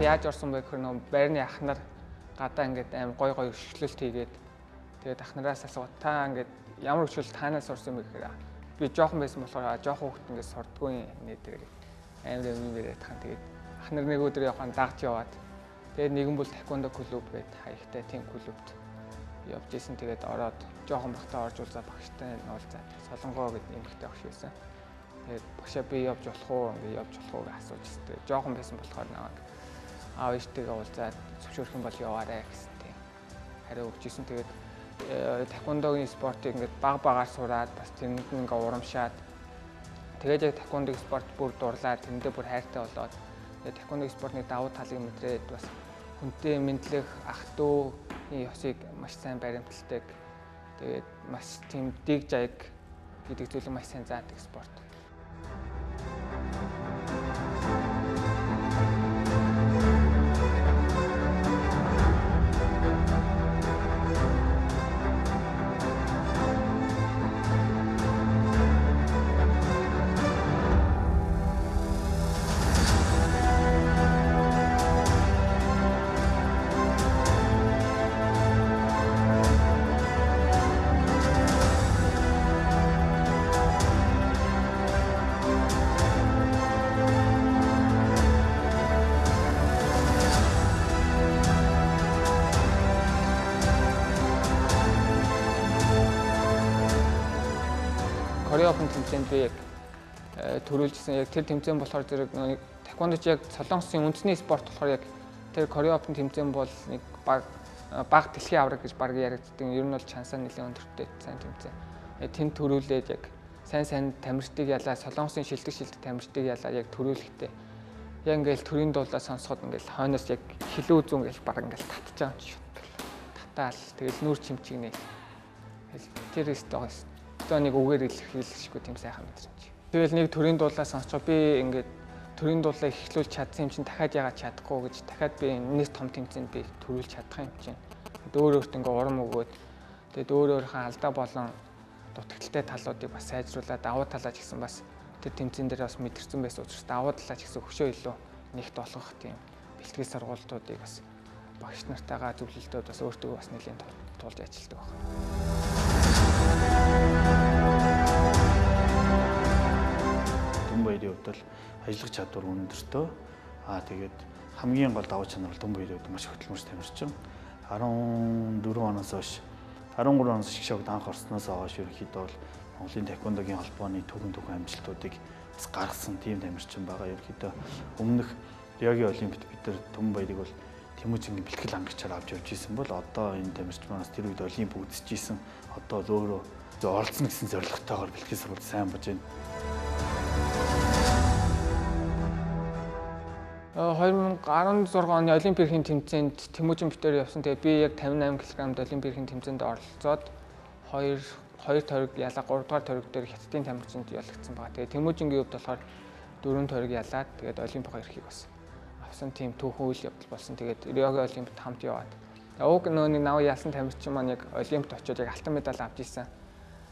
яаж орсон бэ гэхээр нөгөө байрны ах нар гадаа ингээд аим гой өршөлтөлт хийгээд тэгээд ах нараас асууад та ингээд ямар өршөлт таанаас орсон бэ гэхээр би жоохон байсан болохоор жоохон хүүхэд ингээд сурдгүй нэ тэгээд амар юм яриад тахан тэгээд ах нар нэг өдөр явахын дагч яваад тэгээд нэгэн бол таквондо клуб гээд хаягтай тийм клубт явж исэн. Тэгээд ороод жоохон бахтаа орж уулзаа багштай уулзаад Солонгоо гэдэг эмэгтэй багш байсан. Тэгээд багшаа би явж болох уу ингээд явж болох уу гэж асууж ирсэн. Тэгээд жоохон байсан болохоор наваг аав ээжтэйгээ уулзаад зөвшөөрөх юм бол яваарэ гэсэн тийм хариу өгч исэн. Тэгээд таквондогийн спортыг ингээд багаар сураад бас тэнд ингээ урамшаад тэгээд яг таквондогийн спорт бүр дурлаад тэндээ бүр хайртай болоод тэгээд таквондогийн спортны давуу талыг мэдрээд бас хүнтэй мэдлэх ах дүүний ёсыг маш сайн баримталдаг. Тэгээд маш тийм дэг жаяг гэдэг зүйлийг маш сайн заадаг спорт. Кореопын тэмцээнд би яг төрүүлжсэн. Яг тэр тэмцээн болохоор зэрэг таквондоч яг Солонгосын үндэсний спорт болохоор яг тэр Кореопын тэмцээн бол нэг баг дэлхийн авраг гэж баг яригддаг. Ер нь бол чансаа нэлээд өндөртэй сайн тэмцээн. Тэнд төрүүлээд яг сайн тамирчдыг ялаа, Солонгосын шилдэг тамирчдыг ялаа яг төрүүлэхдээ яг ингээл төрийн дуулаа сонсоход ингээл хойноос яг хилүү үзүүн ингээл баг ингээл татж байгаа юм шиг. Татаал тэгэл нүүр чимчигнээ. Тэр өстөө нэг үгээр илэрхийлэхгүй тийм сайхан мэдрэмж. Тэгэл нэг төрийн дуулаа сонсчоо би ингээд төрийн дуулаа эхлүүлж чадсан юм чинь дахиад яагаад чадахгүй гэж дахиад би энэс том тэмцээнд би төрүүлж чадах юм чинь. Өөр өөрт ингээд урам өгөөд тэгээд өөрийнхөө алдаа болон дутагдaltaй талуудыг бас сайжруулад давуу талаа ч гэсэн бас тэр тэмцээн дээр бас мэдэрсэн байсан учраас давуу талаа ч гэсэн хөшөө илүү нэгт болгох тийм бэлтгэл сургалтуудыг бас багш нартайгаа зөвлөлтөд бас өөртөө бас нэлийн тулж ажилладаг байна. Баярын хувьд ажиллах чадвар өндөртөө. Тэгээд хамгийн гол давуу чанар бол баярын хувьд маш хөдөлмөрч тамирчин. 14 оноос хойш 13 оноос шгшогд анх орсноос хойш ерөнхийдөө бол Монголын таквондогийн холбооны түүхэн амжилтуудыг бас гаргасан тийм тамирчин байгаа. Ерөнхийдөө өмнөх Риогийн олимпиад бид нар Tumee баярыг бол Тэмүүжингийн бэлтгэл ангичаар авч явж исэн бол одоо энэ тамирчин манаас тэр үед олимп үзэж исэн. Одоо өөрөө оролцсон гэсэн зорилготойгоор бэлтгэл сургалт сайн болж байна. 2016 оны олимпийн тэмцээнд Тэмүүжин битээр явсан. Тэгээ би яг 58 кг-д олимпийн тэмцээнд оролцоод 2 тойрог ялаа 3 дугаар тойрог дээр хятадын тамирчинд ялагдсан байгаа. Тэгээ Тэмүүжингийн хувьд болохоор 4 тойрог ялаад тэгээд олимпийн эрхийг бас авсан тийм түүхэн үйл явдал болсон. Тэгээд Риогийн олимпиад хамт яваад. Уг нөөний нав яасан тамирчин маань яг олимпиад очиод яг алтан медаль авч ирсэн.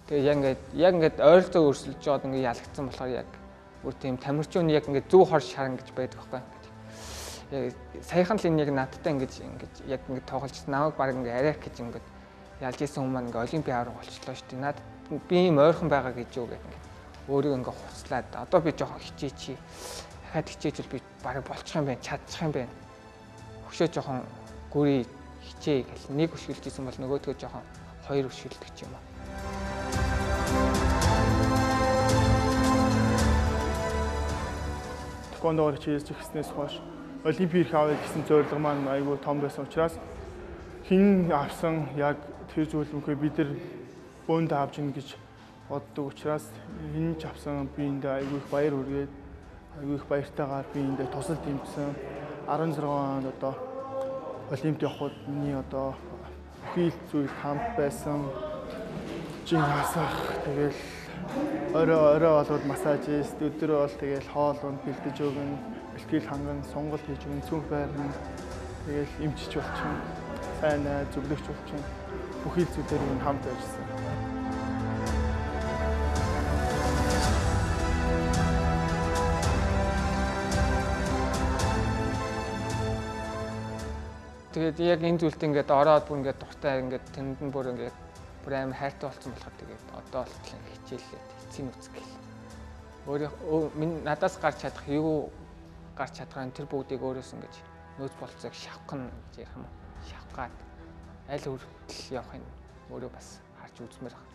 Тэгээ яг ингээд ойролцоо өрсөлдөж жоод ингээд ялагдсан болохоор яг бүр тийм тамирчин яг ингээд зөв хор шаран гэж байдаг байхгүй. Яг саяхан л энэ яг надтай ингээд яг ингээд тоглож намайг баг ингээд арайх гэж ингээд ялж исэн хүмүүс маань ингээд олимпийн авраг болчихлоо шүү дээ. Надад би ийм ойрхон байгаа гэж юу гэх ингээд өөрийгөө ингээд хуцлаад одоо би жоохон хичээчи. Дахиад хичээжвэл би баг болчих юм байна, чадчих юм байна. Хөшөө жоохон гүрий хичээ гэл нэг өшгөлж исэн бол нөгөөдгөө жоохон хоёр өшгөлдөг ч юм аа. Таквондоор хичээснээс хойш олимпийн эрх авъя гэсэн зорилго маань айгүй том байсан учраас хэн авсан яг тэр зүйл мөхөө бид нар бөөндөө авч ийн гэж боддог учраас хэн ч авсан би энд айгүй их баяр хүргээд айгүй их баяртайгаар би энд тусал тэмцсэн 16 онд одоо олимпиад явхад миний одоо бүхий зүйл хамт байсан жин хасах тэгэл орой болоод массажист өдрөө бол тэгэл хоол унд бэлдэж өгнө бэлтгэл ханган сонголт хийж өгнө цүнх байрна тэгэл эмчиж болчихно сайн зөвлөгч болчихно бүхий зүйлээр нь хамт ажилласан. Тэгээд яг энэ зүйлд ингээд ороод бүр ингээд дуртай ингээд тэнд нь бүр ингээд бүр амар хайртай болсон болохоор тэгээд одоо болтол хичээлээд эцсийн үсэх гэл. Өөрөө надаас гарч чадах юу гарч чадгаа тэр бүгдийг өөрөөс ингэж нөөц болцоог шавхах нь гэж ярих юм уу? Шавхгаад аль хүртэл явахын өөрөө бас харж үзмээр байна.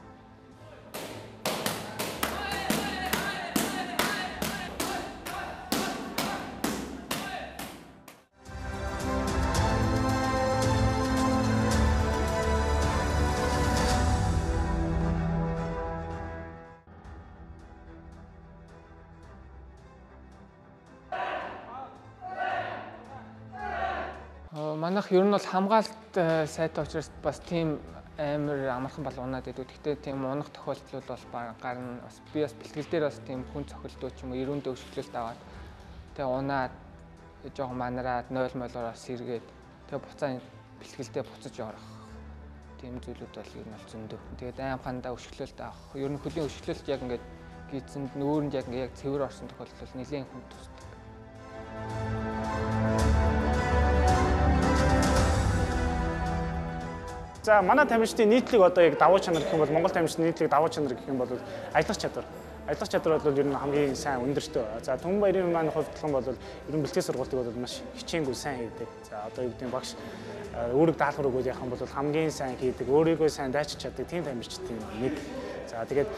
Манайх ер нь бол хамгаалалт сайтай учраас бас тийм амар амархан бол унаад идэв. Гэхдээ тийм унах тохиолдол бол гарна. Бас би бас бэлтгэл дээр бас тийм хүн цохилдоо ч юм уу эрүүндээ өшөглөлт аваад тэгээ унаад жоохон манараад 0-0-ороо сэргээд тэгээ буцаа бэлтгэлдээ буцаж орох. Тийм зүйлүүд бол ер нь бол зөндөө. Тэгээд аймхандаа өшөглөлт авах. Ер нь хөлийн өшөглөлт яг ингээд гизэнд нүүрэнд яг ингээд яг цэвэр орсон тохиолдол нэлийн хүн тусдаг. За манай тамирчдын нийтлэг одоо яг давуу чанар гэх юм бол Монгол тамирчдын нийтлэг давуу чанар гэх юм бол ажиллах чадвар. Ажиллах чадвар бол ер нь хамгийн сайн өндөртэй. За Түмэн баярын маань хувьдлан бол ер нь бэлтгэл сургалтыг бол маш хичээнгүй сайн хийдэг. За одоо юу гэдэг нь багш үүрэг даалгавар өгөөд явах юм бол хамгийн сайн хийдэг, өөрийгөө сайн дайчилж чаддаг тийм тамирчдын нэг. За тэгээд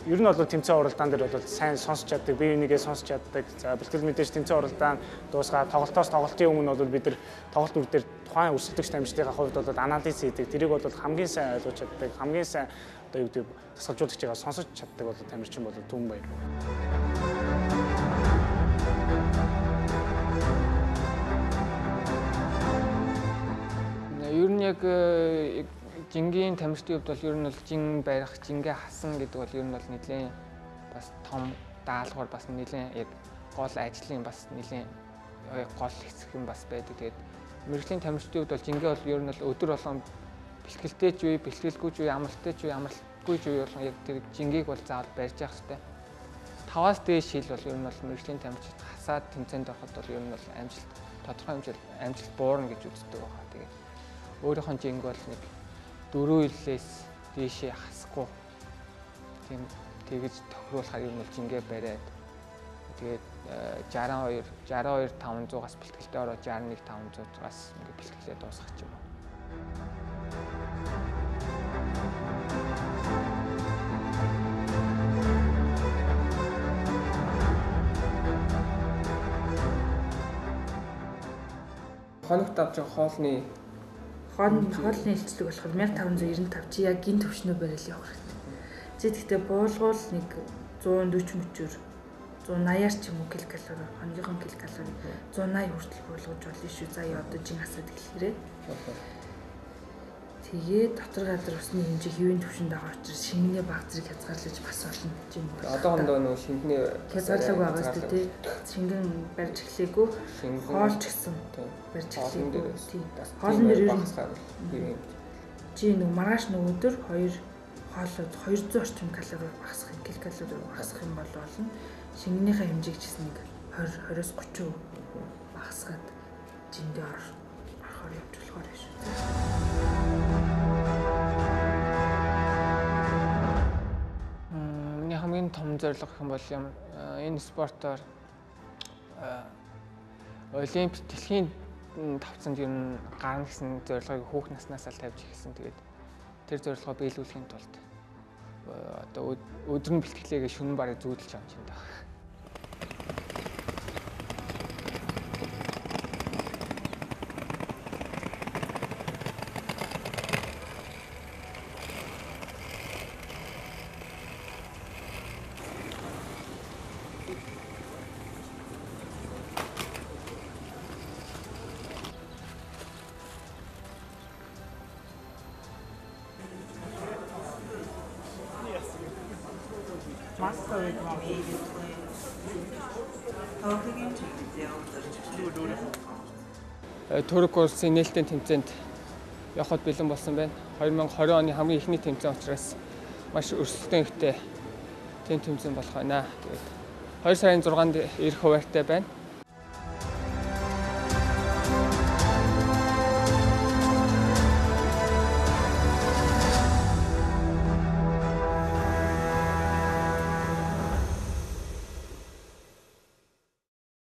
ер нь бол тэмцээн уралдаан дээр бол сайн сонсч чаддаг, бие бинийгээ сонсч чаддаг. За бэлтгэл мэдээж тэмцээн уралдаан дуусгаад тоглолтын өмнө бол бид нар тоглолт үр дээр тухайн өрсөлдөгч тамирчдын хувьд бол анализ хийдэг. Тэрийг бол хамгийн сайн ойлгож чаддаг, хамгийн сайн одоо юу гэдэг тасгалжуулагчаа сонсож чаддаг бол тамирчин бол Түмэн баяр. Ер нь яг жингийн тамирчдын хувьд бол ер нь бол жин барих, жингээ хасан гэдэг бол ер нь бол нэлийн бас том даалгавар бас нэлийн яг гол ажлын бас нэлийн гол хэсэг юм бас байдаг. Тэгээд мэргэжлийн тамирчдын хувьд бол жингээ бол ер нь бол өдөр болгон бэлтгэлтэй ч үе, бэлтгэлгүй ч үе, амралттай ч үе, амралтгүй ч үе болгон яг тэр жингийг бол заавал барьж явах хэрэгтэй. 5-аас дээш жил бол ер нь бол мэргэжлийн тамирчид хасаад тэмцээнд ороход бол ер нь бол амжилт тодорхой хэмжээнд амжилт буурна гэж үздэг байгаа. Тэгээд өөрийнхөө жинг бол нэг 4 жилээс дээшээ хасахгүй тийм тэгэж тохируулахаар ер нь бол жингээ бариад тэгээд 62-500-аас бэлтгэлтэй ороод 61-500-аас ингээд бэлтгэлээ дуусгах юм уу. Хоногт авч байгаа хоолны илчлэг болохоор 1595 чи яг гин төвшнөө барил явах хэрэгтэй. Зэ тэгтээ буулгуул нэг 140 мөчөөр 180-аар ч юм уу килокалори, хоногийн килокалори 180 хүртэл буулгаж болно шүү. Заяа одоо жин асаад хэлэхээрээ. Тэгээд дотор газар усны хэмжээ хэвийн төвшөнд байгаа учраас шингэнээ баг зэрэг хязгаарлаж бас болно гэж юм байна. Одоохондоо нөө шингэнээ хязгаарлаг байгаа шүү дээ. Шингэн барьж эхлэегүй, хоолч гэсэн барьж эхлэегүй. Хоолн дээр ер нь чи нэг маргааш нэг өдөр 2 хоолод 200 орчим калори багасах юм, килокалори багасах юм бол болно. Шингэнийхээ хэмжээг ч гэсэн нэг 20-оос 30% багасгаад жиндээ орохоор явж болохоор шүү. Миний хамгийн том зорилго гэх юм бол энэ спортоор олимпик дэлхийн тавцанд ер нь гарна гэсэн зорилгыг хүүхд наснаас л тавьж эхэлсэн. Тэгээд тэр зорилгоо биелүүлэхийн тулд одоо өдөр нь бэлтгэлээгээ шөнө барыг зүүдэлж авч юм даа. Турк улсын нээлттэй тэмцээнд явахд бэлэн болсон байна. 2020 оны хамгийн ихний тэмцээн учраас маш өрсөлдөөн ихтэй тийм тэмцээн болох байна. Тэгээд 2 сарын 6-нд ирэх хуваартай байна.